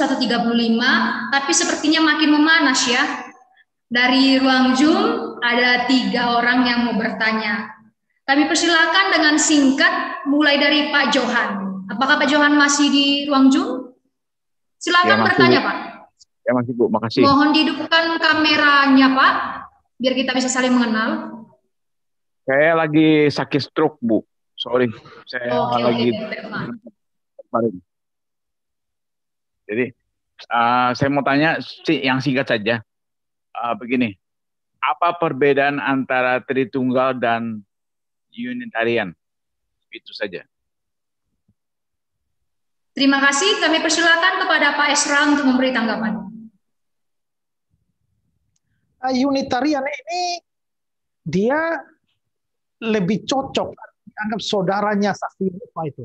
21.35, tapi sepertinya makin memanas ya. Dari ruang Zoom ada 3 orang yang mau bertanya. Kami persilakan dengan singkat, mulai dari Pak Johan. Apakah Pak Johan masih di ruang Zoom? Silakan Ya, bertanya, Pak. Ya, masih, Bu. Makasih. Mohon dihidupkan kameranya, Pak, biar kita bisa saling mengenal. Saya lagi sakit stroke, Bu. Sorry, saya lagi kemarin. Jadi, saya mau tanya yang singkat saja. Begini, apa perbedaan antara Tritunggal dan Unitarian? Itu saja. Terima kasih. Kami persilakan kepada Pak Esra untuk memberi tanggapan. Unitarian ini dia lebih cocok dianggap saudaranya saksi Yehova itu.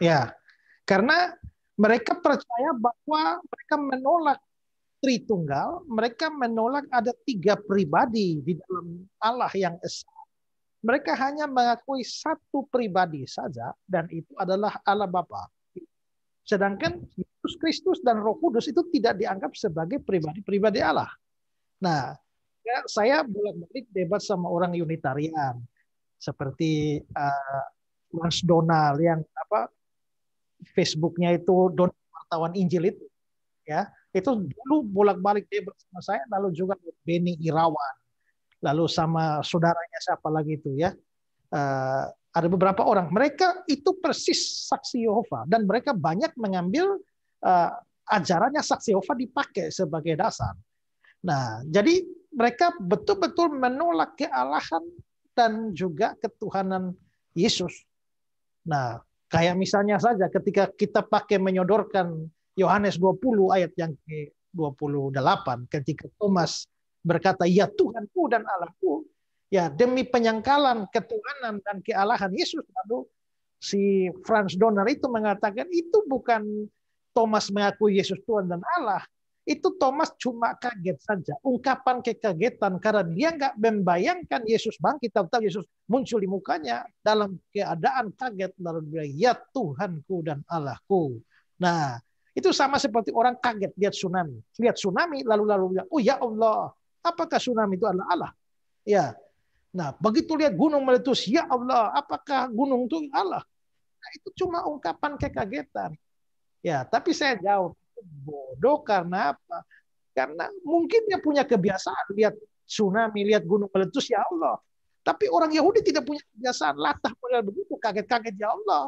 Ya, karena mereka percaya bahwa mereka menolak Tritunggal, mereka menolak ada 3 pribadi di dalam Allah yang esa. Mereka hanya mengakui 1 pribadi saja, dan itu adalah Allah Bapa. Sedangkan Yesus Kristus dan Roh Kudus itu tidak dianggap sebagai pribadi-pribadi Allah. Nah, ya, saya bolak-balik debat sama orang Unitarian, seperti Mas Donald yang Facebooknya itu Donald Wartawan Injil itu, ya. Itu dulu bolak-balik debat sama saya, lalu juga Beni Irawan, lalu sama saudaranya siapa lagi itu ya, ada beberapa orang, mereka itu persis saksi Yehova, dan mereka banyak mengambil ajarannya saksi Yehova dipakai sebagai dasar. Nah, jadi mereka betul-betul menolak kealahan dan juga ketuhanan Yesus. Nah, kayak misalnya saja ketika kita pakai menyodorkan Yohanes 20 ayat yang ke-28, ketika Thomas berkata, "Ya Tuhanku dan Allahku," ya demi penyangkalan ketuhanan dan kealahan Yesus, lalu si Franz Donner itu mengatakan itu bukan Thomas mengakui Yesus Tuhan dan Allah, itu Thomas cuma kaget saja, ungkapan kekagetan karena dia nggak membayangkan Yesus bangkit, tahu-tahu Yesus muncul di mukanya dalam keadaan kaget, lalu dia, "Ya Tuhanku dan Allahku." Nah, itu sama seperti orang kaget lihat tsunami lalu bilang, "Oh ya Allah, apakah tsunami itu adalah Allah?" Ya. Nah, begitu lihat gunung meletus, "Ya Allah, apakah gunung itu Allah?" Nah, itu cuma ungkapan kekagetan. Ya, tapi saya jawab, bodoh karena apa? Karena mungkin dia punya kebiasaan lihat tsunami, lihat gunung meletus, "Ya Allah." Tapi orang Yahudi tidak punya kebiasaan latah model begitu, kaget-kaget, "Ya Allah."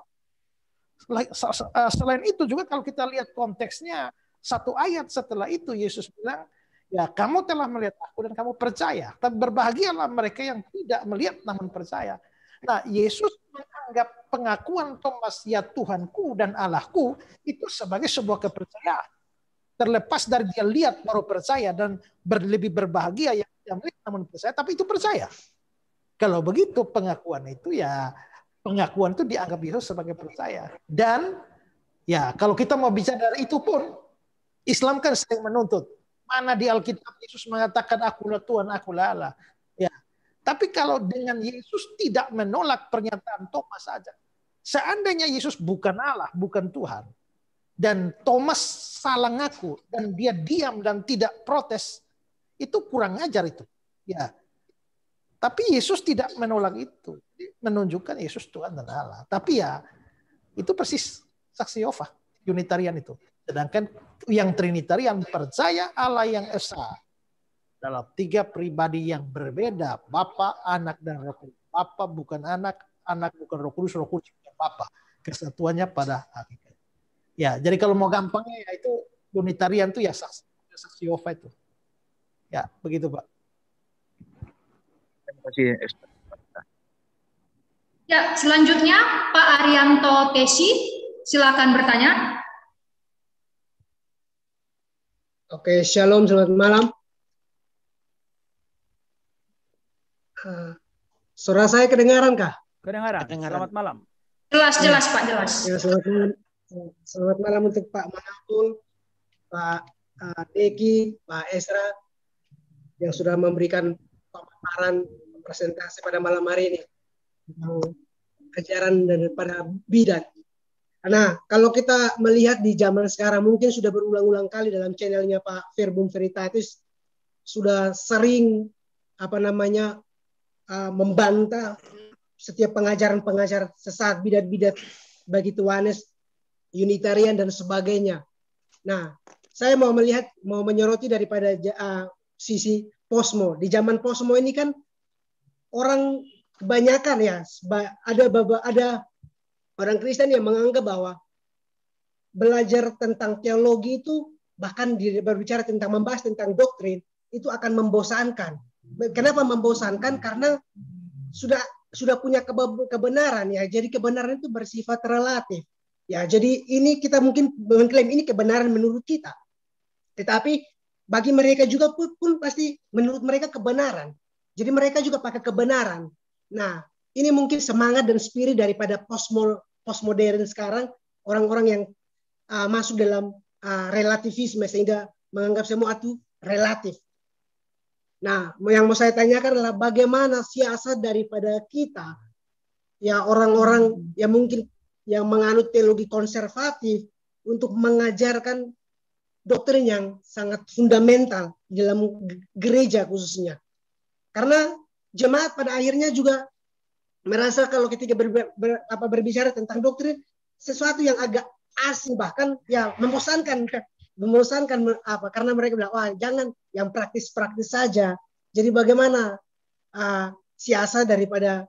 Selain itu juga kalau kita lihat konteksnya, 1 ayat setelah itu Yesus bilang, "Ya kamu telah melihat aku dan kamu percaya. Tapi berbahagialah mereka yang tidak melihat namun percaya." Nah, Yesus menganggap pengakuan Thomas, "Ya Tuhanku dan Allahku," itu sebagai sebuah kepercayaan. Terlepas dari dia lihat baru percaya, dan lebih berbahagia yang tidak melihat namun percaya, tapi itu percaya. Kalau begitu pengakuan itu dianggap Yesus sebagai percaya. Dan ya kalau kita mau bicara dari itu pun, Islam kan sering menuntut, mana di Alkitab Yesus mengatakan akulah Tuhan, akulah Allah. Ya. Tapi kalau dengan Yesus tidak menolak pernyataan Thomas saja, seandainya Yesus bukan Allah, bukan Tuhan, dan Thomas salah ngaku dan dia diam dan tidak protes, itu kurang ajar itu. Ya. Tapi Yesus tidak menolak itu, menunjukkan Yesus Tuhan dan Allah. Tapi ya itu persis saksi Yehova, Unitarian itu. Sedangkan yang Trinitarian percaya Allah yang esa dalam 3 pribadi yang berbeda, Bapa, Anak, dan Roh Kudus. Bapa bukan Anak, Anak bukan Roh Kudus bukan Bapa. Kesatuannya pada hakikat. Ya, jadi kalau mau gampangnya ya itu Unitarian itu ya saksi Yehova itu. Ya, begitu Pak. Terima kasih. Ya, selanjutnya Pak Arianto Tesi, silakan bertanya. Oke, shalom, selamat malam. Suara saya kedengaran kah? Kedengaran. Selamat malam. Jelas Pak, jelas. Ya, selamat malam. Selamat malam untuk Pak Manapul, Pak Deki, Pak Esra yang sudah memberikan pemaparan presentasi pada malam hari ini tentang ajaran daripada bidat. Nah, kalau kita melihat di zaman sekarang, mungkin sudah berulang-ulang kali dalam channelnya Pak Verbum Veritatis sudah sering membantah setiap pengajaran-pengajaran sesat, bidat-bidat bagi Tuhanes, Unitarian dan sebagainya. Nah, saya mau menyoroti daripada sisi posmo. Di zaman posmo ini kan orang kebanyakan ya, ada orang Kristen yang menganggap bahwa belajar tentang teologi itu, bahkan berbicara tentang membahas tentang doktrin, itu akan membosankan. Kenapa membosankan? Karena sudah punya kebenaran ya. Jadi kebenaran itu bersifat relatif. Ya, jadi ini kita mungkin mengklaim ini kebenaran menurut kita. Tetapi bagi mereka juga pun pasti menurut mereka kebenaran. Jadi mereka juga pakai kebenaran. Nah, ini mungkin semangat dan spirit daripada postmodern sekarang, orang-orang yang masuk dalam relativisme sehingga menganggap semua itu relatif. Nah, yang mau saya tanyakan adalah bagaimana siasat daripada kita, ya orang-orang yang mungkin yang menganut teologi konservatif untuk mengajarkan doktrin yang sangat fundamental dalam gereja khususnya. Karena jemaat pada akhirnya juga merasa kalau ketika berbicara tentang doktrin sesuatu yang agak asing, bahkan ya membosankan karena mereka bilang wah jangan yang praktis-praktis saja. Jadi bagaimana siasat daripada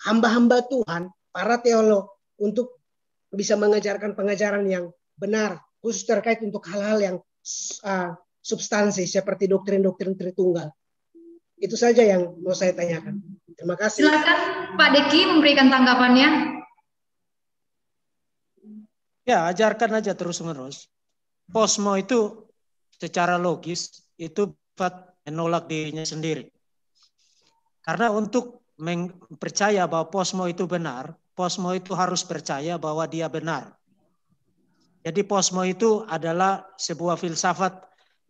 hamba-hamba Tuhan, para teolog untuk bisa mengajarkan pengajaran yang benar khusus terkait untuk hal-hal yang substansi seperti doktrin-doktrin Tritunggal. Itu saja yang mau saya tanyakan. Terima kasih. Silakan Pak Deki memberikan tanggapannya. Ya, ajarkan aja terus-menerus. Posmo itu secara logis itu menolak dirinya sendiri. Karena untuk percaya bahwa posmo itu benar, posmo itu harus percaya bahwa dia benar. Jadi posmo itu adalah sebuah filsafat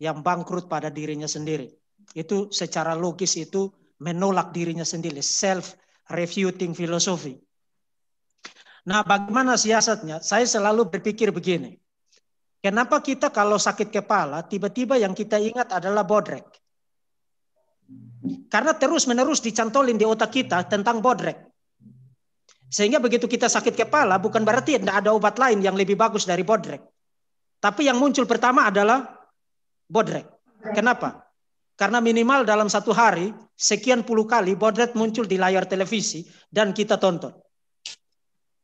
yang bangkrut pada dirinya sendiri. Itu secara logis itu menolak dirinya sendiri, self-refuting filosofi. Nah, bagaimana siasatnya? Saya selalu berpikir begini. Kenapa kita kalau sakit kepala, tiba-tiba yang kita ingat adalah bodrek? Karena terus-menerus dicantolin di otak kita tentang bodrek. Sehingga begitu kita sakit kepala, bukan berarti tidak ada obat lain yang lebih bagus dari bodrek. Tapi yang muncul pertama adalah bodrek. Kenapa? Karena minimal dalam satu hari, sekian puluh kali bodrek muncul di layar televisi dan kita tonton.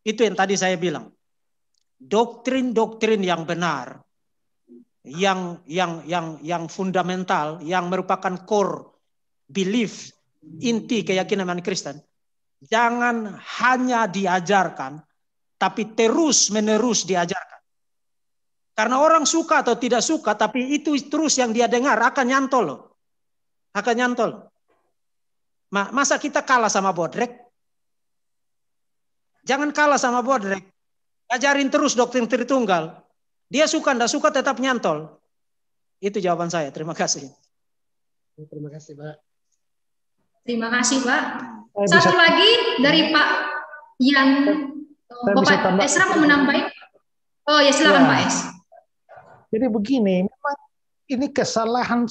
Itu yang tadi saya bilang. Doktrin-doktrin yang benar, yang fundamental, yang merupakan core belief, inti keyakinan Kristen, jangan hanya diajarkan, tapi terus-menerus diajarkan. Karena orang suka atau tidak suka, tapi itu terus yang dia dengar akan nyantol loh. Akan nyantol. Masa kita kalah sama bodrek? Jangan kalah sama bodrek. Ajarin terus doktrin Tritunggal. Dia suka, tidak suka tetap nyantol. Itu jawaban saya. Terima kasih. Terima kasih, Pak. Terima kasih, Pak. Satu lagi dari Pak Yan. Bapak Esra mau menambahkan? Oh ya, silakan Pak Es. Jadi begini, memang ini kesalahan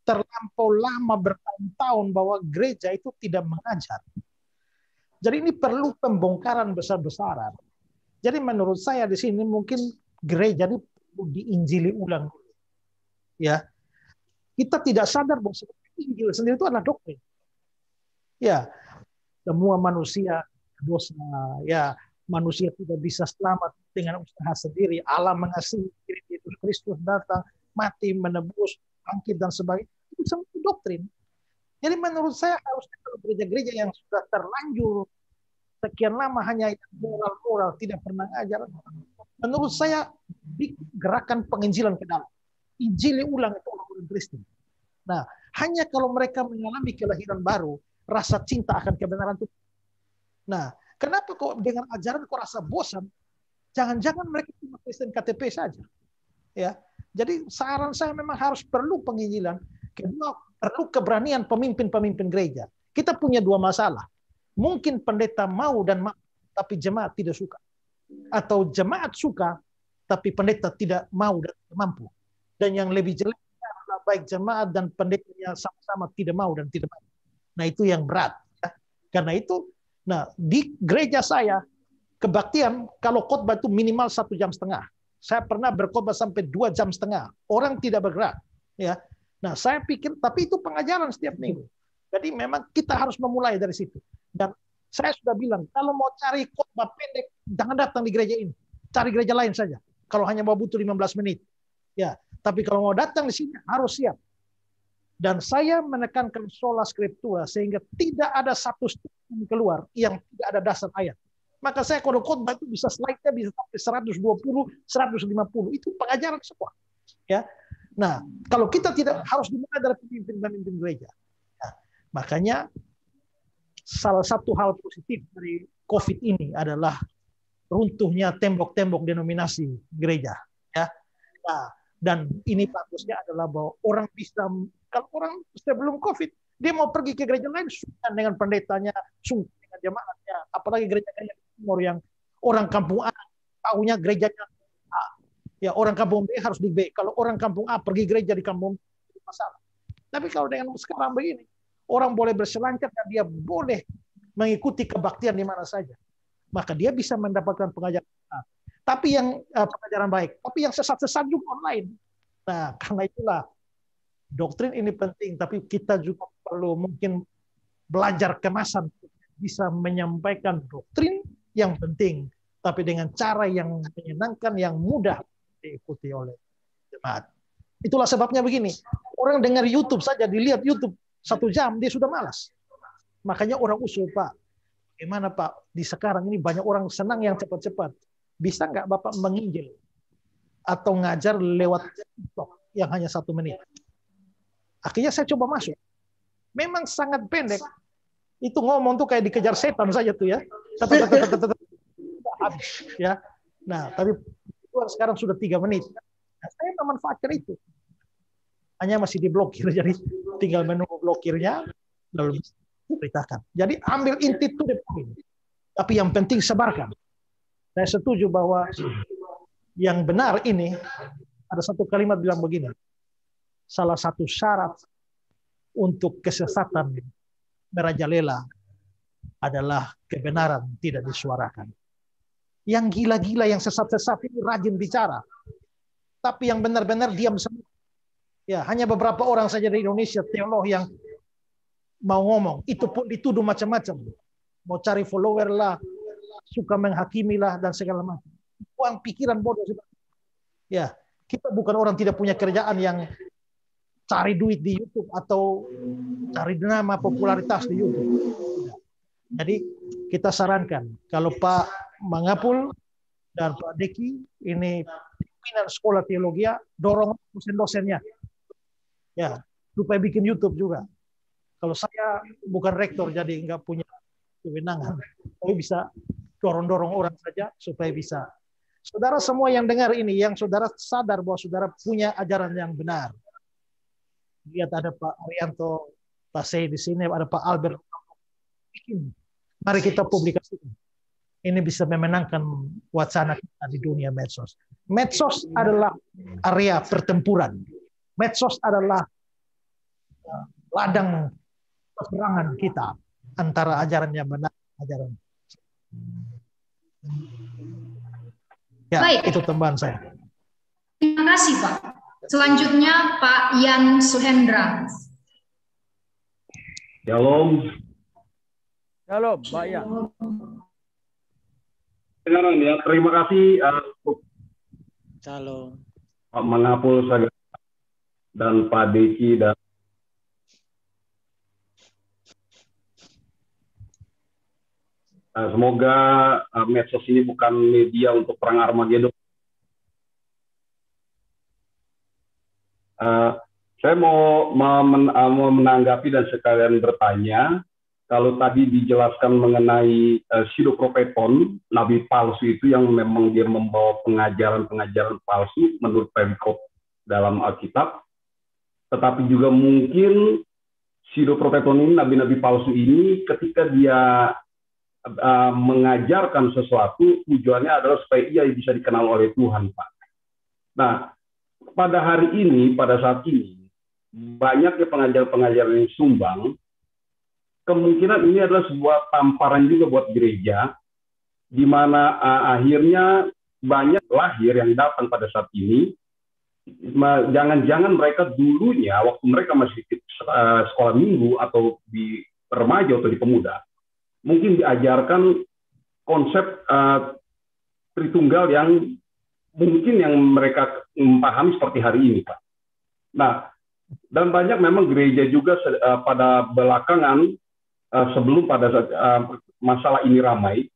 terlampau lama bertahun-tahun bahwa gereja itu tidak mengajar. Jadi ini perlu pembongkaran besar-besaran. Jadi menurut saya di sini mungkin gereja ini perlu diinjili ulang. Ya, kita tidak sadar bahwa Injil sendiri itu adalah doktrin. Ya, semua manusia dosa. Ya, manusia tidak bisa selamat dengan usaha sendiri. Allah mengasihi, Yesus Kristus datang, mati, menebus, bangkit dan sebagainya. Itu semua doktrin. Jadi menurut saya harusnya kalau gereja-gereja yang sudah terlanjur sekian lama hanya moral-moral, tidak pernah ngajar. Menurut saya gerakan penginjilan ke dalam. Injili ulang itu orang Kristen. Nah, hanya kalau mereka mengalami kelahiran baru, rasa cinta akan kebenaran itu. Nah, kenapa kok dengan ajaran kok rasa bosan? Jangan-jangan mereka cuma Kristen KTP saja. Ya, jadi saran saya memang harus perlu penginjilan. Kedua, perlu keberanian pemimpin-pemimpin gereja. Kita punya dua masalah. Mungkin pendeta mau dan mau, tapi jemaat tidak suka. atau jemaat suka, tapi pendeta tidak mau dan tidak mampu. Dan yang lebih jelek adalah baik jemaat dan pendetanya sama-sama tidak mau dan tidak mampu. Nah itu yang berat. Ya. Karena itu, nah di gereja saya kebaktian kalau khotbah itu minimal 1,5 jam. Saya pernah berkhotbah sampai 2,5 jam. Orang tidak bergerak. Ya. Nah saya pikir, tapi itu pengajaran setiap minggu. Jadi memang kita harus memulai dari situ. Dan saya sudah bilang, kalau mau cari khotbah pendek, jangan datang di gereja ini. Cari gereja lain saja. Kalau hanya mau butuh 15 menit. Ya, tapi kalau mau datang di sini harus siap. Dan saya menekankan sola scriptura sehingga tidak ada satu statement keluar yang tidak ada dasar ayat. Maka saya kalau khotbah itu bisa slide-nya bisa sampai 120, 150. Itu pengajaran semua. Ya. Nah, kalau kita tidak harus dimulai dari pemimpin-pemimpin gereja. Nah, makanya salah satu hal positif dari COVID ini adalah runtuhnya tembok-tembok denominasi gereja. Ya. Nah, dan ini bagusnya adalah bahwa orang bisa, kalau orang sebelum COVID, dia mau pergi ke gereja lain, sungkan dengan pendetanya, sungkan dengan jemaatnya, apalagi gereja-gereja timur yang orang kampung A, tahunya gerejanya A. Ya, orang kampung B harus di B. Kalau orang kampung A pergi gereja di kampung B, itu masalah. Tapi kalau dengan sekarang begini, orang boleh berselancar dan dia boleh mengikuti kebaktian di mana saja. Maka dia bisa mendapatkan pengajaran. Nah, tapi yang pengajaran baik. Tapi yang sesat-sesat juga online. Nah, karena itulah doktrin ini penting. Tapi kita juga perlu mungkin belajar kemasan. Bisa menyampaikan doktrin yang penting. Tapi dengan cara yang menyenangkan, yang mudah diikuti oleh jemaat. Itulah sebabnya begini. Orang dengar YouTube saja, dilihat YouTube 1 jam, dia sudah malas. Makanya orang usul, Pak, bagaimana Pak, di sekarang ini banyak orang senang yang cepat-cepat. Bisa nggak Bapak menginjil? Atau ngajar lewat TikTok yang hanya 1 menit? Akhirnya saya coba masuk. Memang sangat pendek. Itu ngomong tuh kayak dikejar setan saja tuh ya. Habis ya. Nah, tapi sekarang sudah 3 menit. Nah, saya memanfaatkan itu. Hanya masih diblokir, jadi tinggal menunggu blokirnya, lalu beritakan. Jadi ambil inti to the point. Tapi yang penting sebarkan. Saya setuju bahwa yang benar ini, ada satu kalimat bilang begini, salah satu syarat untuk kesesatan merajalela adalah kebenaran tidak disuarakan. Yang gila-gila, yang sesat-sesat ini rajin bicara. Tapi yang benar-benar diam semua. Ya, hanya beberapa orang saja di Indonesia teolog yang mau ngomong. Itu pun dituduh macam-macam. Mau cari follower lah, suka menghakimi lah, dan segala macam. Uang pikiran bodoh. Ya, kita bukan orang tidak punya kerjaan yang cari duit di YouTube atau cari nama popularitas di YouTube. Jadi kita sarankan kalau Pak Mangapul dan Pak Deki ini pimpinan sekolah teologi, dorong dosen-dosennya. Ya, supaya bikin YouTube juga. Kalau saya bukan rektor, jadi nggak punya kewenangan. Tapi bisa dorong-dorong orang saja supaya bisa. Saudara semua yang dengar ini, yang saudara sadar bahwa saudara punya ajaran yang benar. Lihat ada Pak Arianto, Pak Sei di sini, ada Pak Albert. Mari kita publikasikan. Ini bisa memenangkan wacana kita di dunia medsos. Medsos adalah area pertempuran. Medsos adalah ladang peperangan kita antara ajaran yang benar dan ajaran. Ya, baik. Itu tambahan saya. Terima kasih, Pak. Selanjutnya Pak Yan Suhendra. Shalom. Shalom, Pak Yan. Sekarang ya, terima kasih Shalom. Pak Mangapul dan Pak Deki dan semoga medsos ini bukan media untuk perang Armageddon. Saya mau menanggapi dan sekalian bertanya, kalau tadi dijelaskan mengenai pseudopropeton, nabi palsu itu yang memang dia membawa pengajaran-pengajaran palsu menurut Pemkot dalam Alkitab, tetapi juga mungkin pseudopropeton ini, nabi-nabi palsu ini, ketika dia mengajarkan sesuatu tujuannya adalah supaya ia bisa dikenal oleh Tuhan, Pak. Nah, pada hari ini, pada saat ini, banyaknya pengajar-pengajar yang sumbang, kemungkinan ini adalah sebuah tamparan juga buat gereja, di mana akhirnya banyak lahir yang datang pada saat ini. Jangan-jangan mereka dulunya, waktu mereka masih sekolah minggu atau di remaja atau di pemuda, mungkin diajarkan konsep Tritunggal yang mungkin yang mereka pahami seperti hari ini, Pak. Nah, dan banyak memang gereja juga pada belakangan sebelum pada saat masalah ini ramai,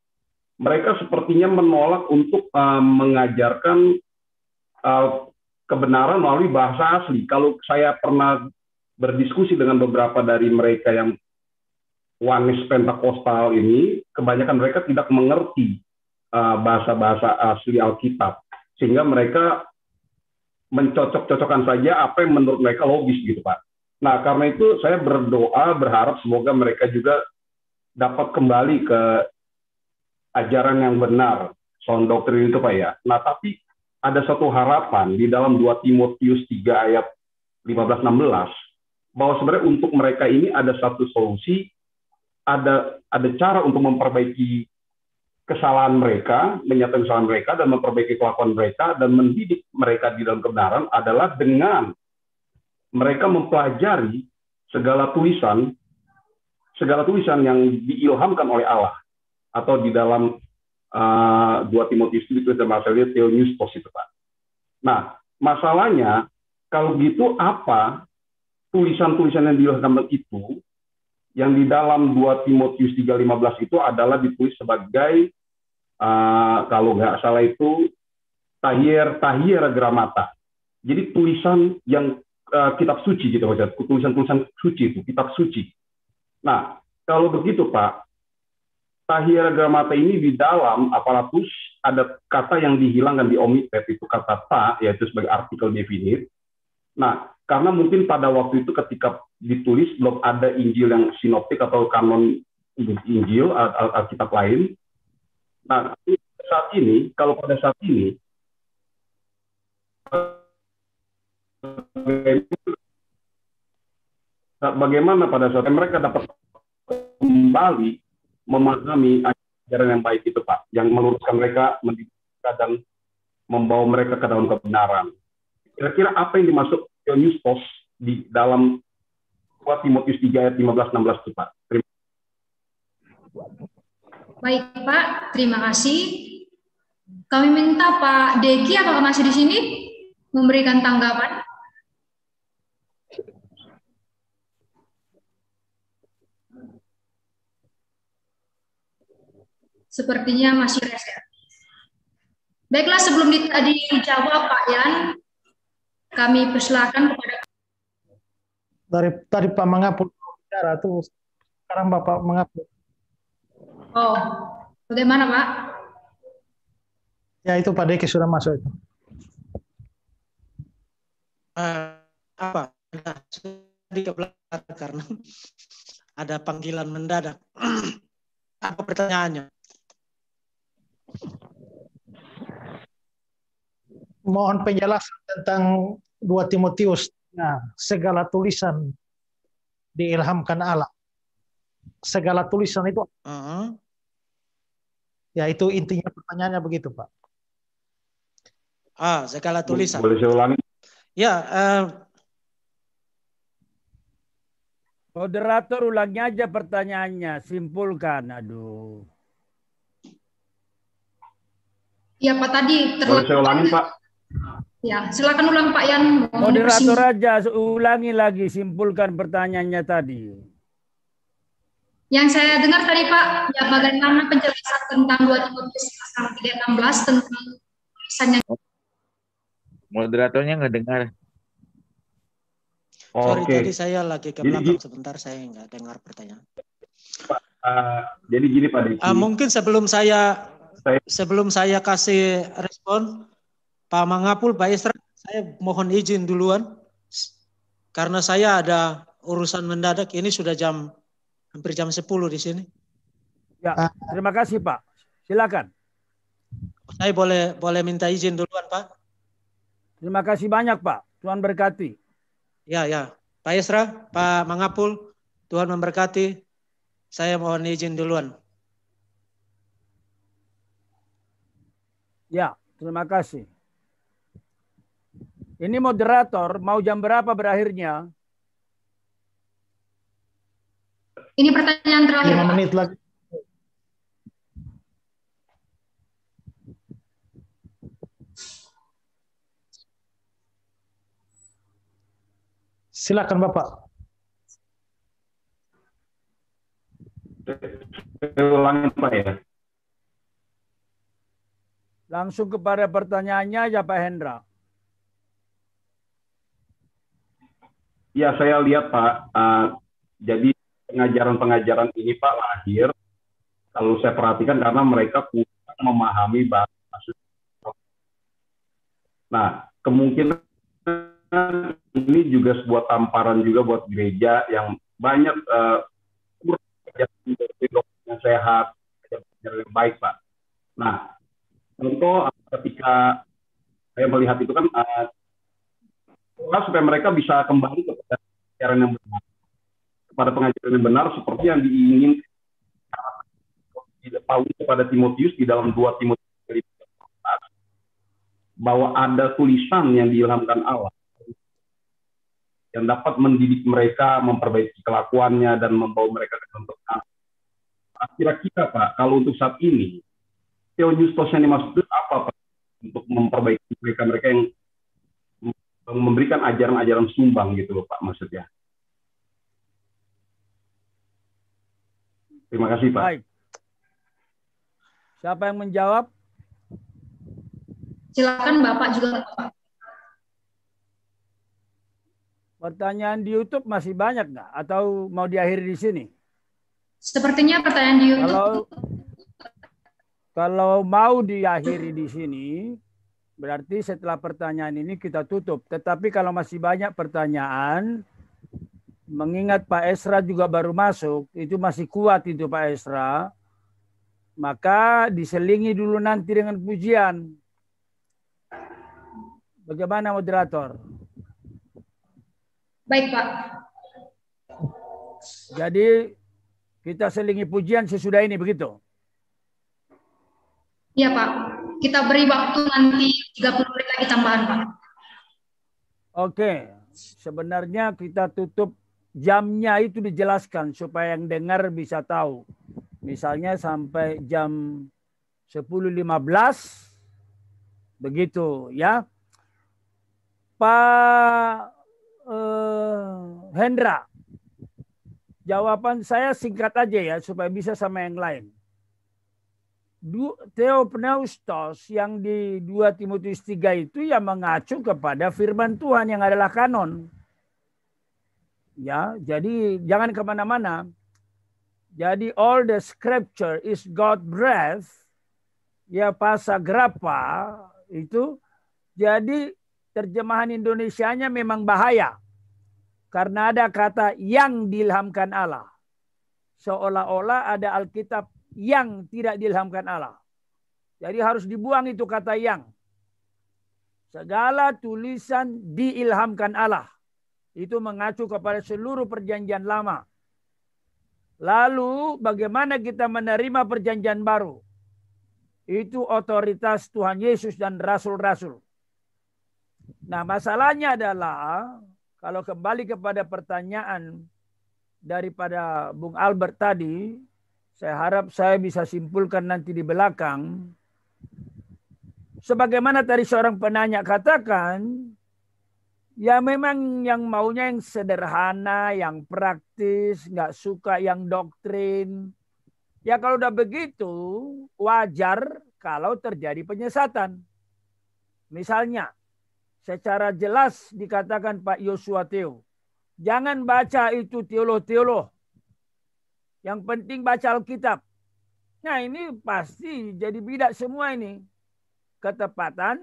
mereka sepertinya menolak untuk mengajarkan kebenaran melalui bahasa asli. Kalau saya pernah berdiskusi dengan beberapa dari mereka yang Wanis Pentakostal ini, kebanyakan mereka tidak mengerti bahasa-bahasa asli Alkitab, sehingga mereka mencocok-cocokkan saja apa yang menurut mereka logis gitu, Pak. Nah, karena itu saya berdoa, berharap semoga mereka juga dapat kembali ke ajaran yang benar, soal doktrin itu, Pak ya. Nah, tapi ada satu harapan di dalam 2 Timotius 3 ayat 15-16, bahwa sebenarnya untuk mereka ini ada satu solusi, ada cara untuk memperbaiki kesalahan mereka, menyatakan kesalahan mereka, dan memperbaiki kelakuan mereka, dan mendidik mereka di dalam kebenaran adalah dengan mereka mempelajari segala tulisan yang diilhamkan oleh Allah, atau di dalam 2 Timotius itu masalahnya Theopneustos itu, Pak. Nah, masalahnya kalau gitu apa tulisan-tulisan yang diilhamkan itu yang di dalam 2 Timotius 3:15 itu adalah ditulis sebagai kalau nggak salah itu tahir gramata. Jadi tulisan yang kitab suci gitu, Pak. Tulisan-tulisan suci itu, kitab suci. Nah, kalau begitu, Pak, tahir gramata ini di dalam aparatus ada kata yang dihilangkan di omitted, itu kata ta, yaitu sebagai artikel definite. Nah, karena mungkin pada waktu itu ketika ditulis belum ada Injil yang sinoptik atau kanon Injil, Alkitab lain. Nah, kalau pada saat ini, bagaimana pada saat mereka dapat kembali memahami ajaran yang baik itu, Pak, yang meluruskan mereka, mendidik dan membawa mereka ke dalam kebenaran. Kira-kira apa yang dimaksud Theopneustos di dalam 2 Timotius 3 ayat 15-16 itu, Pak? Baik, Pak. Terima kasih. Kami minta Pak Deki, apakah masih di sini, memberikan tanggapan? Sepertinya masih reset. Baiklah, sebelum dijawab Pak Yan, kami persilakan kepada Tadi Pak Mangapul bicara tuh, sekarang Bapak Mangapul. Oh, bagaimana Pak? Ya, itu Pak Deki sudah masuk itu. Apa? Di belakang karena ada panggilan mendadak. Apa pertanyaannya? Mohon penjelasan tentang 2 Timotius. Nah, segala tulisan diilhamkan Allah. Segala tulisan itu, ya itu intinya pertanyaannya begitu, Pak. Segala tulisan. Boleh saya ulangi? Ya, moderator ulangi aja pertanyaannya, simpulkan. Aduh. Ya Pak, tadi Boleh saya ulangi, Pak? Ya, silakan ulang Pak Yan. Moderator aja, ulangi lagi, simpulkan pertanyaannya tadi. Yang saya dengar tadi Pak, ya bagaimana penjelasan tentang 2 Timotius 3:16 tentang tulisannya. Moderatornya nggak dengar. Sorry, Oke. tadi saya lagi ke belakang sebentar, saya nggak dengar pertanyaan. Jadi gini Pak Deki. Mungkin sebelum saya kasih respon, Pak Mangapul, Pak Esra, saya mohon izin duluan karena saya ada urusan mendadak. Ini sudah hampir jam 10 di sini. Ya, terima kasih Pak. Silakan. Saya boleh minta izin duluan, Pak? Terima kasih banyak Pak. Tuhan berkati. Ya. Pak Esra, Pak Mangapul, Tuhan memberkati. Saya mohon izin duluan. Ya, terima kasih. Ini moderator, mau jam berapa berakhirnya? Ini pertanyaan terakhir. 5 menit lagi. Silakan Bapak. Saya ulangin Pak ya. Langsung kepada pertanyaannya aja Pak Hendra. Ya, saya lihat Pak. Jadi pengajaran-pengajaran ini Pak lahir, kalau saya perhatikan karena mereka kurang memahami bahasa. Nah, kemungkinan ini juga sebuah tamparan juga buat gereja yang banyak yang sehat, yang baik Pak. Nah, contoh ketika saya melihat itu kan supaya mereka bisa kembali kepada pengajaran yang benar, kepada pengajaran yang benar seperti yang diinginkan Paulus kepada Timotius di dalam 2 Timotius bahwa ada tulisan yang diilhamkan Allah yang dapat mendidik mereka, memperbaiki kelakuannya dan membawa mereka ke dalam kebenaran. Kira-kira Pak, kalau untuk saat ini Theopneustos yang dimaksud itu apa Pak? Untuk memperbaiki mereka yang memberikan ajaran-ajaran sumbang gitu loh Pak maksudnya. Terima kasih Pak. Baik. Siapa yang menjawab? Silakan Bapak juga. Pertanyaan di YouTube masih banyak nggak? Atau mau diakhiri di sini? Sepertinya pertanyaan di YouTube. Kalau mau diakhiri di sini, berarti setelah pertanyaan ini kita tutup. Tetapi kalau masih banyak pertanyaan, mengingat Pak Esra juga baru masuk, itu masih kuat itu Pak Esra, maka diselingi dulu nanti dengan pujian. Bagaimana moderator? Baik Pak. Jadi kita selingi pujian sesudah ini, begitu? Iya Pak. Kita beri waktu nanti 30 menit lagi tambahan Pak. Oke. Sebenarnya kita tutup jamnya itu dijelaskan supaya yang dengar bisa tahu. Misalnya sampai jam 10.15. Begitu ya. Pak Hendra, jawaban saya singkat aja ya supaya bisa sama yang lain. Theopneustos yang di 2 Timotius 3 itu yang mengacu kepada firman Tuhan yang adalah kanon. Ya, jadi jangan kemana-mana. Jadi all the scripture is God breath. Ya, pasagrapa itu. Jadi terjemahan Indonesianya memang bahaya. Karena ada kata yang diilhamkan Allah. Seolah-olah ada Alkitab yang tidak diilhamkan Allah. Jadi harus dibuang itu kata yang. Segala tulisan diilhamkan Allah. Itu mengacu kepada seluruh perjanjian lama. Lalu bagaimana kita menerima perjanjian baru? Itu otoritas Tuhan Yesus dan rasul-rasul. Nah, masalahnya adalah kalau kembali kepada pertanyaan daripada Bung Albert tadi, saya harap saya bisa simpulkan nanti di belakang. Sebagaimana tadi seorang penanya katakan, ya memang yang maunya yang sederhana, yang praktis, nggak suka yang doktrin. Ya kalau udah begitu, wajar kalau terjadi penyesatan. Misalnya, secara jelas dikatakan Pak Yosua Theo, jangan baca itu teolog-teolog. Yang penting baca Alkitab. Nah ini pasti jadi bidak semua ini. Ketepatan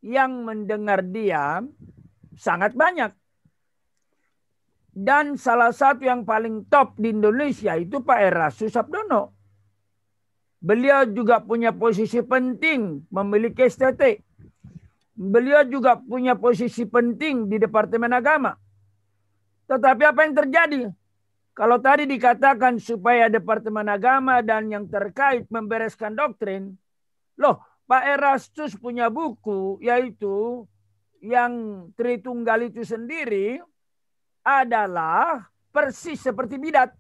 yang mendengar diam sangat banyak. Dan salah satu yang paling top di Indonesia itu Pak Erastus Sabdono. Beliau juga punya posisi penting memiliki STT. Beliau juga punya posisi penting di Departemen Agama. Tetapi apa yang terjadi? Kalau tadi dikatakan supaya Departemen Agama dan yang terkait membereskan doktrin, loh, Pak Erastus punya buku, yaitu yang Tritunggal itu sendiri adalah persis seperti bidat.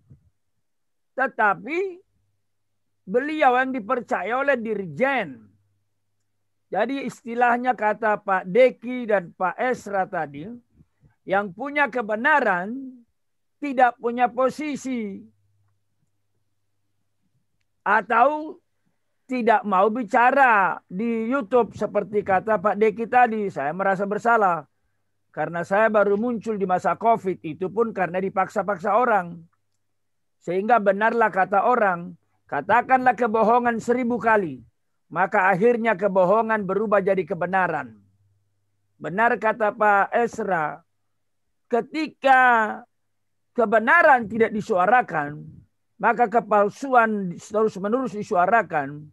Tetapi beliau yang dipercaya oleh dirjen. Jadi istilahnya kata Pak Deki dan Pak Esra tadi, yang punya kebenaran tidak punya posisi. Atau tidak mau bicara di YouTube seperti kata Pak Deki tadi. Saya merasa bersalah. Karena saya baru muncul di masa COVID, itu pun karena dipaksa-paksa orang. Sehingga benarlah kata orang, katakanlah kebohongan 1000 kali, maka akhirnya kebohongan berubah jadi kebenaran. Benar kata Pak Esra, ketika kebenaran tidak disuarakan, maka kepalsuan terus-menerus disuarakan,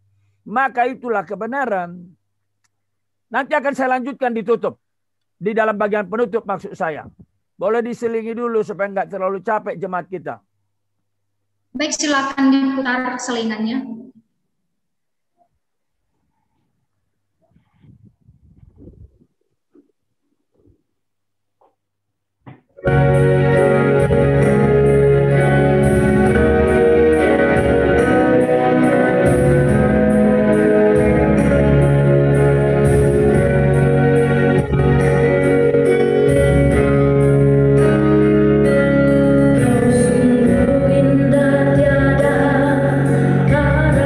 maka itulah kebenaran. Nanti akan saya lanjutkan ditutup. Di dalam bagian penutup maksud saya. Boleh diselingi dulu supaya nggak terlalu capek jemaat kita. Baik, silakan diputar selingannya. Indah tiada kata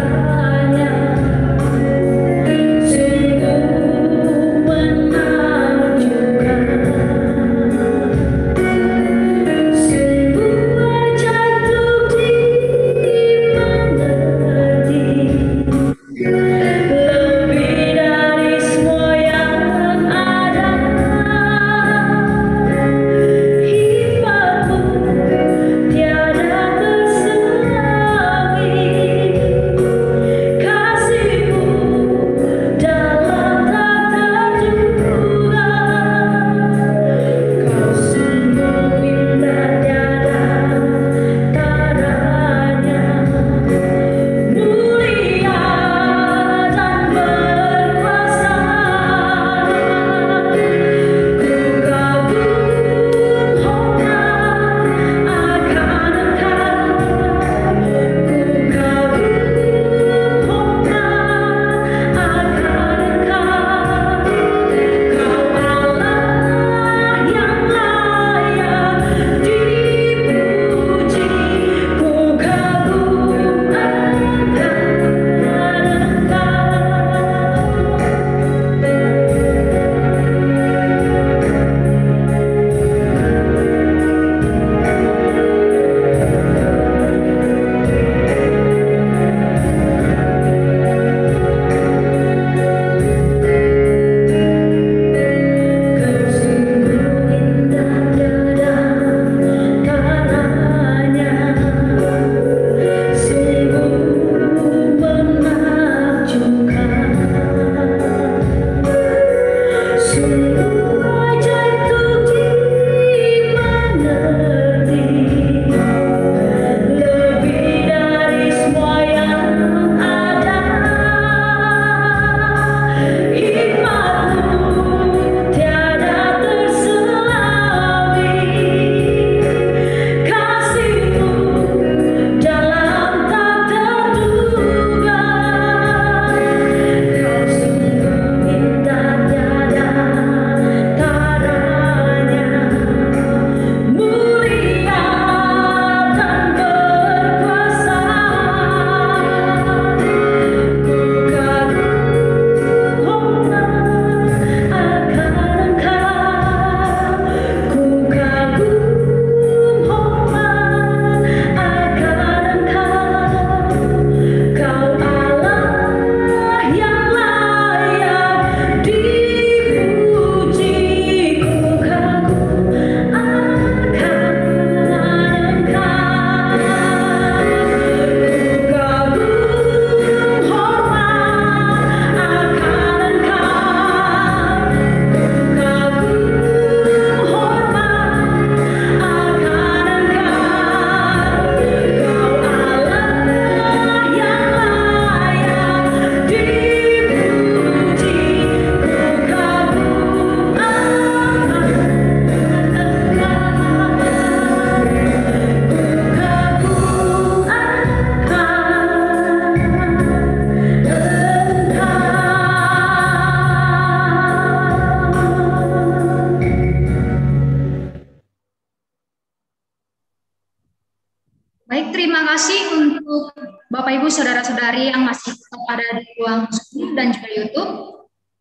Bapak Ibu Saudara-saudari yang masih ada di ruang Zoom dan juga YouTube,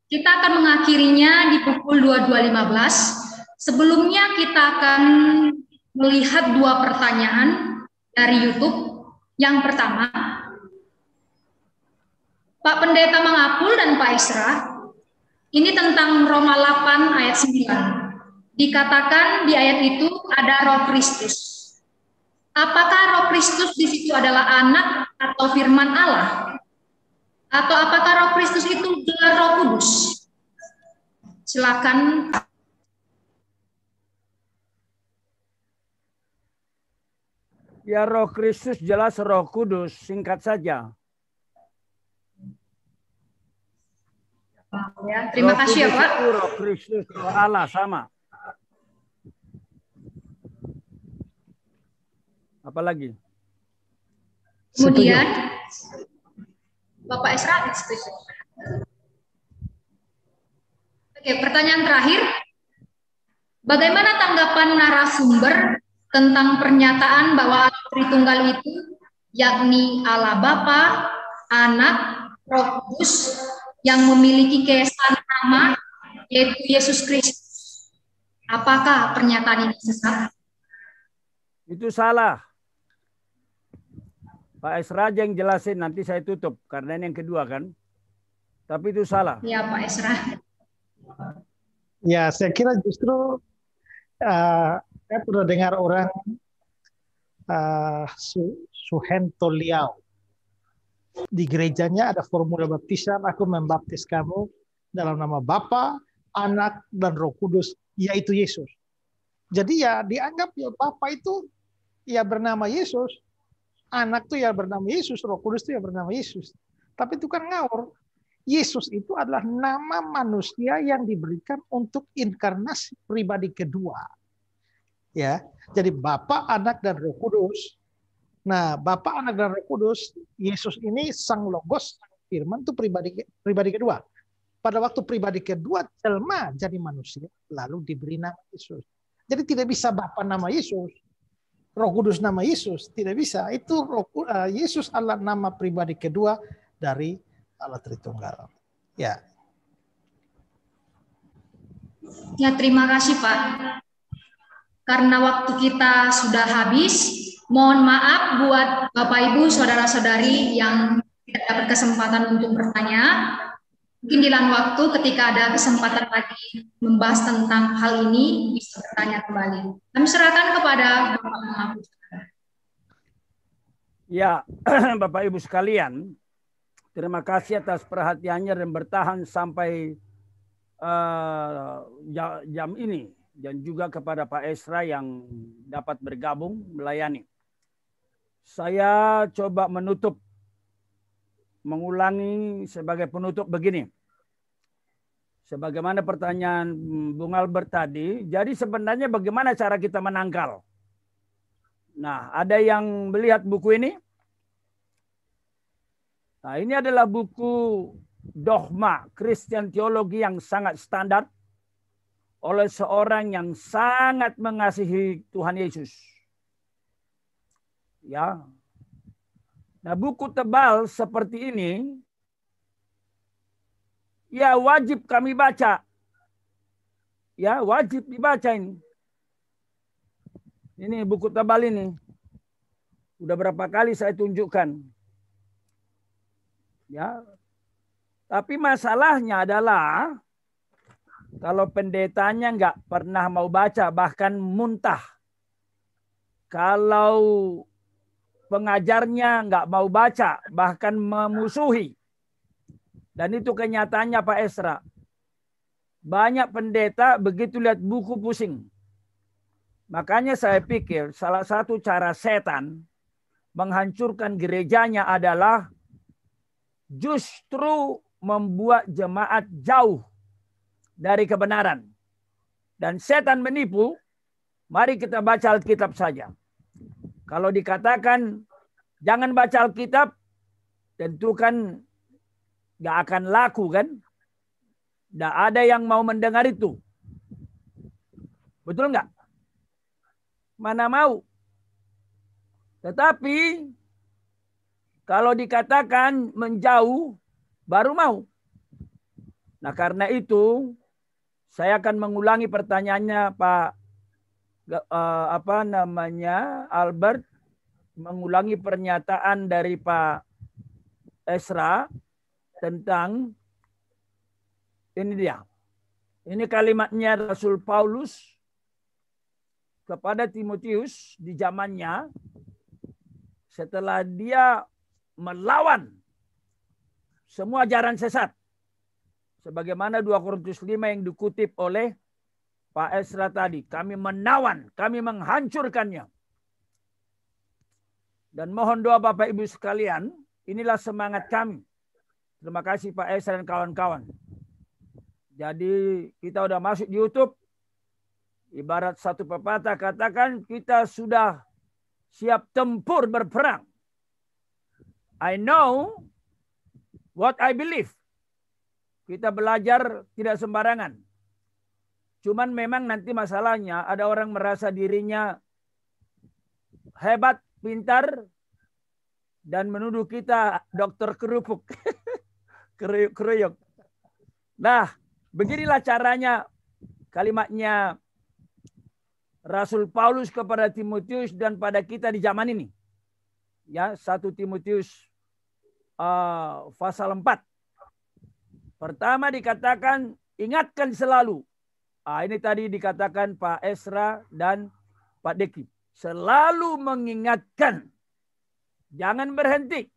kita akan mengakhirinya di pukul 22.15. Sebelumnya kita akan melihat dua pertanyaan dari YouTube. Yang pertama, Pak Pendeta Mangapul dan Pak Esra, ini tentang Roma 8 ayat 9. Dikatakan di ayat itu ada Roh Kristus. Apakah Roh Kristus di situ adalah anak atau firman Allah? Atau apakah Roh Kristus itu gelar Roh Kudus? Silakan. Ya, Roh Kristus jelas Roh Kudus, singkat saja. Ya, terima kasih ya Pak. Roh Kristus, Roh Allah sama. Apa lagi? Kemudian Bapak Esra setuju. Oke, pertanyaan terakhir. Bagaimana tanggapan narasumber tentang pernyataan bahwa Allah Tritunggal itu yakni Allah Bapa, Anak, Roh Kudus yang memiliki keesaan nama yaitu Yesus Kristus? Apakah pernyataan ini sesat? Itu salah. Pak Esra aja yang jelasin, nanti saya tutup karena ini yang kedua kan. Tapi itu salah. Ya Pak Esra. Ya, saya kira justru saya pernah dengar orang Suhento Liao. Di gerejanya ada formula baptisan, aku membaptis kamu dalam nama Bapa, Anak, dan Roh Kudus, yaitu Yesus. Jadi ya dianggap ya Bapa itu ya bernama Yesus, Anak itu ya bernama Yesus, Roh Kudus itu ya bernama Yesus. Tapi itu kan ngawur. Yesus itu adalah nama manusia yang diberikan untuk inkarnasi pribadi kedua. Ya, jadi Bapa, Anak, dan Roh Kudus. Nah, Bapa, Anak, dan Roh Kudus, Yesus ini Sang Logos, Sang Firman itu pribadi kedua. Pada waktu pribadi kedua, jelma jadi manusia, lalu diberi nama Yesus. Jadi tidak bisa Bapa nama Yesus, Roh Kudus nama Yesus, tidak bisa. Itu Yesus adalah nama pribadi kedua dari Allah Tritunggal. Ya. Ya, terima kasih Pak. Karena waktu kita sudah habis, mohon maaf buat Bapak Ibu, Saudara-saudari yang tidak dapat kesempatan untuk bertanya. Mungkin di lain waktu ketika ada kesempatan lagi membahas tentang hal ini, bisa bertanya kembali. Kami serahkan kepada Bapak Mangapul. Ya, Bapak Ibu sekalian, terima kasih atas perhatiannya dan bertahan sampai jam ini. Dan juga kepada Pak Esra yang dapat bergabung melayani. Saya coba mengulangi sebagai penutup begini. Sebagaimana pertanyaan Bung Albert tadi, jadi sebenarnya bagaimana cara kita menangkal? Nah, ada yang melihat buku ini? Nah, ini adalah buku dogma Christian teologi yang sangat standar oleh seorang yang sangat mengasihi Tuhan Yesus. Ya. Nah, buku tebal seperti ini ya wajib kami baca. Ya, wajib dibaca ini. Ini buku tebal ini. Udah berapa kali saya tunjukkan. Ya. Tapi masalahnya adalah kalau pendetanya nggak pernah mau baca, bahkan muntah. Kalau pengajarnya nggak mau baca, bahkan memusuhi. Dan itu kenyataannya Pak Esra. Banyak pendeta begitu lihat buku pusing. Makanya saya pikir salah satu cara setan menghancurkan gerejanya adalah justru membuat jemaat jauh dari kebenaran. Dan setan menipu, mari kita baca Alkitab saja. Kalau dikatakan jangan baca Alkitab, tentu kan gak akan laku kan? Gak ada yang mau mendengar itu. Betul nggak? Mana mau? Tetapi Kalau dikatakan menjauh, baru mau. Nah karena itu, saya akan mengulangi pertanyaannya Pak Albert, mengulangi pernyataan dari Pak Esra tentang ini dia. Ini kalimatnya Rasul Paulus kepada Timotius di zamannya setelah dia melawan semua ajaran sesat. Sebagaimana 2 Korintus 5 yang dikutip oleh Pak Esra tadi. Kami menawan, kami menghancurkannya. Dan mohon doa Bapak Ibu sekalian, inilah semangat kami. Terima kasih Pak Esra dan kawan-kawan. Jadi kita udah masuk di YouTube. Ibarat satu pepatah katakan kita sudah siap tempur berperang. I know what I believe. Kita belajar tidak sembarangan. Cuman memang nanti masalahnya ada orang merasa dirinya hebat, pintar, dan menuduh kita dokter kerupuk. Keruyuk. Nah, beginilah caranya kalimatnya Rasul Paulus kepada Timotius dan pada kita di zaman ini. Ya, 1 Timotius pasal 4. Pertama dikatakan ingatkan selalu. Ini tadi dikatakan Pak Esra dan Pak Deki. Selalu mengingatkan. Jangan berhenti.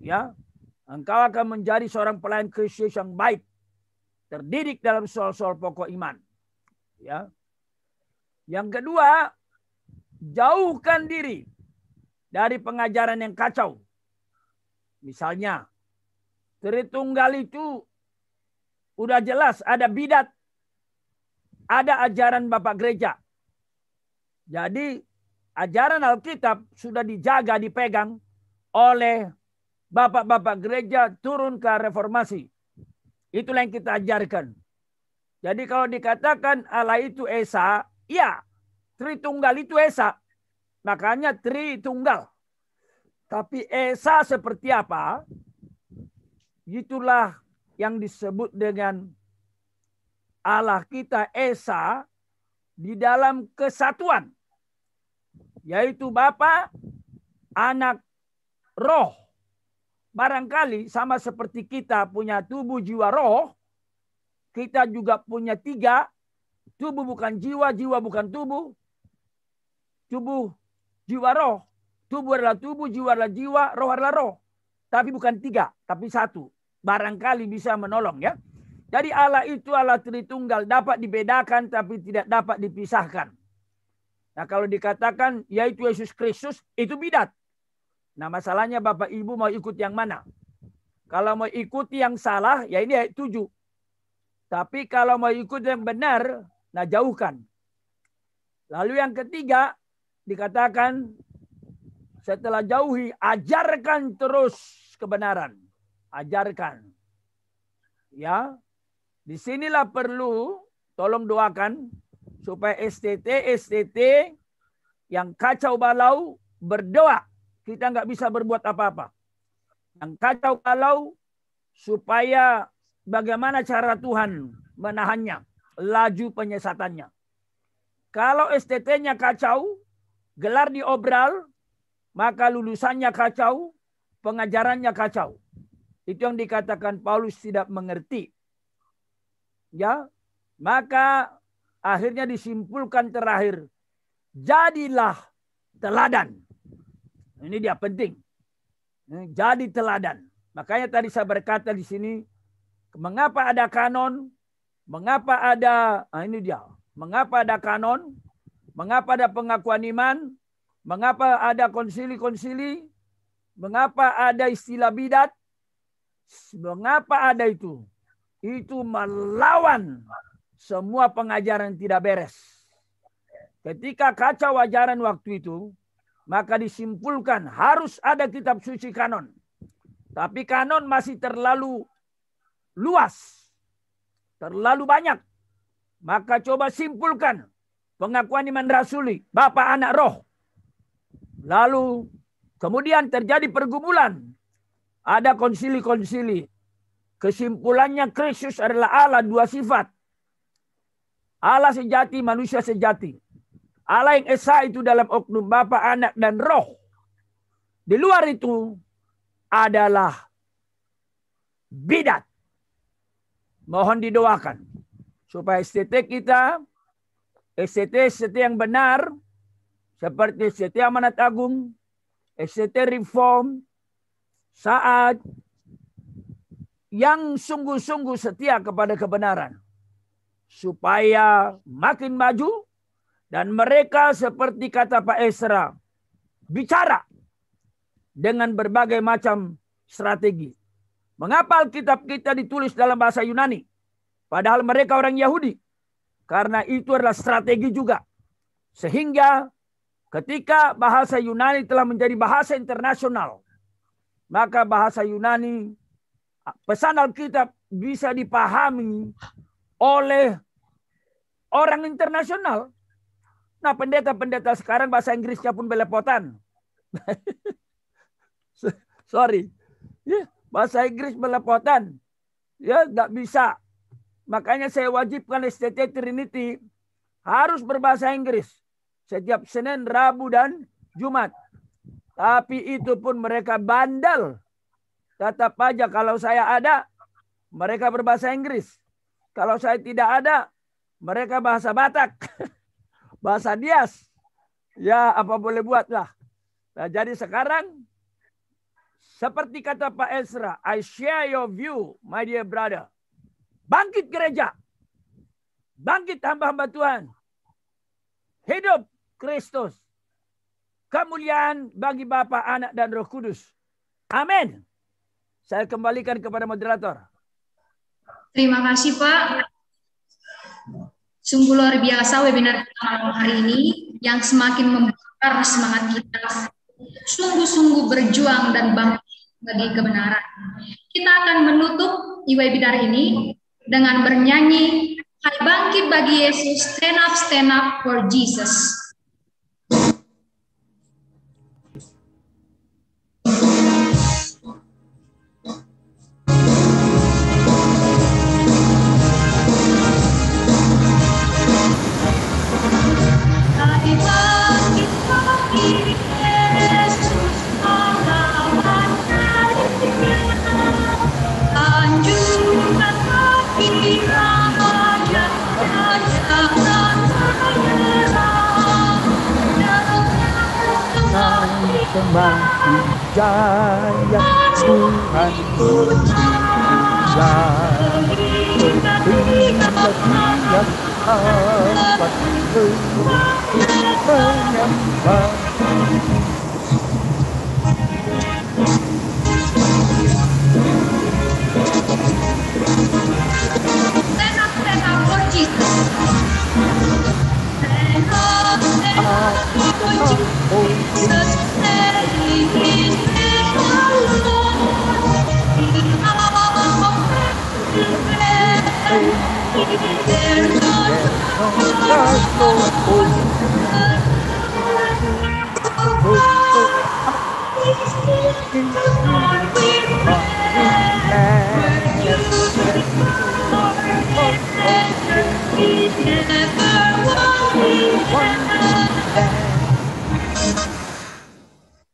Ya, engkau akan menjadi seorang pelayan Kristus yang baik. Terdidik dalam soal-soal pokok iman. Ya. Yang kedua, jauhkan diri dari pengajaran yang kacau. Misalnya, Tritunggal itu udah jelas ada bidat, ada ajaran Bapak Gereja. Jadi ajaran Alkitab sudah dijaga, dipegang oleh Bapak-Bapak Gereja turun ke reformasi. Itulah yang kita ajarkan. Jadi kalau dikatakan Allah itu Esa, ya, Tritunggal itu Esa. Makanya Tritunggal. Tapi Esa seperti apa? Itulah yang disebut dengan Allah kita Esa di dalam kesatuan. Yaitu Bapa, Anak, Roh. Barangkali sama seperti kita punya tubuh, jiwa, roh. Kita juga punya 3. Tubuh bukan jiwa, jiwa bukan tubuh. Tubuh, jiwa, roh. Tubuh adalah tubuh, jiwa adalah jiwa, roh adalah roh. Tapi bukan 3, tapi 1. Barangkali bisa menolong ya. Jadi Allah itu Allah Tritunggal. Dapat dibedakan tapi tidak dapat dipisahkan. Nah kalau dikatakan yaitu Yesus Kristus itu bidat. Nah masalahnya Bapak Ibu mau ikut yang mana? Kalau mau ikuti yang salah ya ini ayat 7. Tapi kalau mau ikut yang benar, nah jauhkan. Lalu yang ketiga dikatakan setelah jauhi ajarkan terus kebenaran. Ajarkan. Ya. Disinilah perlu tolong doakan supaya STT yang kacau balau berdoa. Kita nggak bisa berbuat apa-apa. Yang kacau balau supaya bagaimana cara Tuhan menahannya. Laju penyesatannya. Kalau STT-nya kacau, gelar diobral, maka lulusannya kacau, pengajarannya kacau. Itu yang dikatakan Paulus tidak mengerti. Ya, maka akhirnya disimpulkan terakhir. Jadilah teladan. Ini dia penting. Jadi teladan. Makanya tadi saya berkata di sini, mengapa ada kanon? Mengapa ada, ini dia. Mengapa ada kanon? Mengapa ada pengakuan iman? Mengapa ada konsili-konsili? Mengapa ada istilah bidat? Mengapa ada itu? Itu melawan semua pengajaran tidak beres. Ketika kacau ajaran waktu itu, maka disimpulkan harus ada kitab suci kanon. Tapi kanon masih terlalu luas, terlalu banyak. Maka coba simpulkan pengakuan iman rasuli, Bapa, Anak, Roh. Lalu Kemudian terjadi pergumulan. Ada konsili-konsili. Kesimpulannya Kristus adalah Allah dua sifat. Allah sejati, manusia sejati. Allah yang esa itu dalam oknum Bapa, Anak, dan Roh. Di luar itu adalah bidat. Mohon didoakan supaya STT kita, STT yang benar, seperti STT Amanat Agung, STT Reform, saat yang sungguh-sungguh setia kepada kebenaran, supaya makin maju, dan mereka seperti kata Pak Esra, bicara dengan berbagai macam strategi. Mengapa Alkitab kita ditulis dalam bahasa Yunani? Padahal mereka orang Yahudi. Karena itu adalah strategi juga. Sehingga ketika bahasa Yunani telah menjadi bahasa internasional, maka bahasa Yunani, pesan Alkitab bisa dipahami oleh orang internasional. Nah, pendeta-pendeta sekarang bahasa Inggrisnya pun belepotan. Sorry. Bahasa Inggris belepotan. Ya, nggak bisa. Makanya saya wajibkan STT Trinity harus berbahasa Inggris. Setiap Senin, Rabu, dan Jumat. Tapi itu pun mereka bandel. Tetap aja kalau saya ada, mereka berbahasa Inggris. Kalau saya tidak ada, mereka bahasa Batak. Bahasa Dias. Ya, apa boleh buatlah. Nah, jadi sekarang, seperti kata Pak Esra, I share your view, my dear brother. Bangkit gereja. Bangkit hamba-hamba Tuhan. Hidup Kristus. Kemuliaan bagi Bapa, Anak, dan Roh Kudus. Amin. Saya kembalikan kepada moderator. Terima kasih Pak. Sungguh luar biasa webinar kita malam hari ini yang semakin membakar semangat kita. Sungguh-sungguh berjuang dan bangkit bagi kebenaran. Kita akan menutup webinar ini dengan bernyanyi Hai bangkit bagi Yesus, stand up for Jesus. Semakin jaya Tuhan berjaya setiap dapat menyembah. Stand up for Jesus.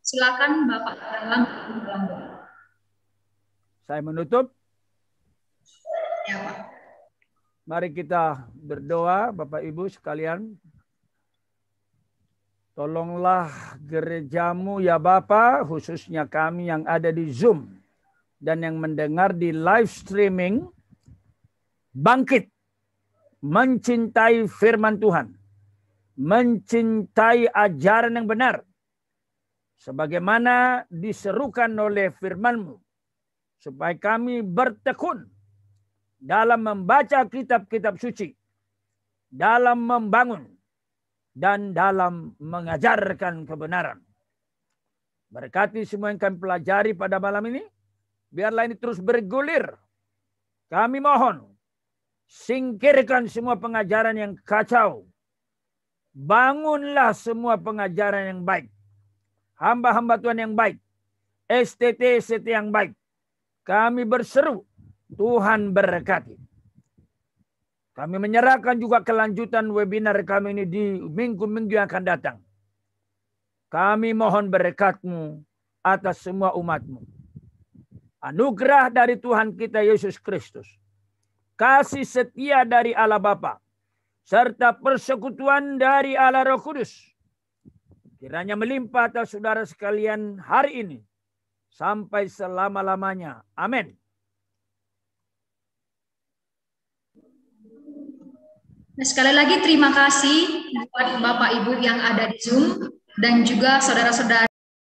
Silakan Bapak dalam doa. Saya menutup. Ya Pak. Mari kita berdoa, Bapak Ibu sekalian. Tolonglah gerejamu ya Bapa, khususnya kami yang ada di Zoom dan yang mendengar di live streaming, bangkit, mencintai firman Tuhan, mencintai ajaran yang benar, sebagaimana diserukan oleh firman-Mu, supaya kami bertekun dalam membaca kitab-kitab suci, dalam membangun, dan dalam mengajarkan kebenaran. Berkati semua yang kami pelajari pada malam ini, biarlah ini terus bergulir. Kami mohon, singkirkan semua pengajaran yang kacau. Bangunlah semua pengajaran yang baik. hamba-hamba Tuhan yang baik, STT yang baik. Kami berseru, Tuhan berkati. Kami menyerahkan juga kelanjutan webinar kami ini di minggu-minggu yang akan datang. Kami mohon berkat-Mu atas semua umat-Mu. Anugerah dari Tuhan kita Yesus Kristus, kasih setia dari Allah Bapa, serta persekutuan dari Allah Roh Kudus, kiranya melimpah atas saudara sekalian hari ini, sampai selama-lamanya. Amin. Nah, sekali lagi terima kasih buat Bapak Ibu yang ada di Zoom dan juga saudara-saudara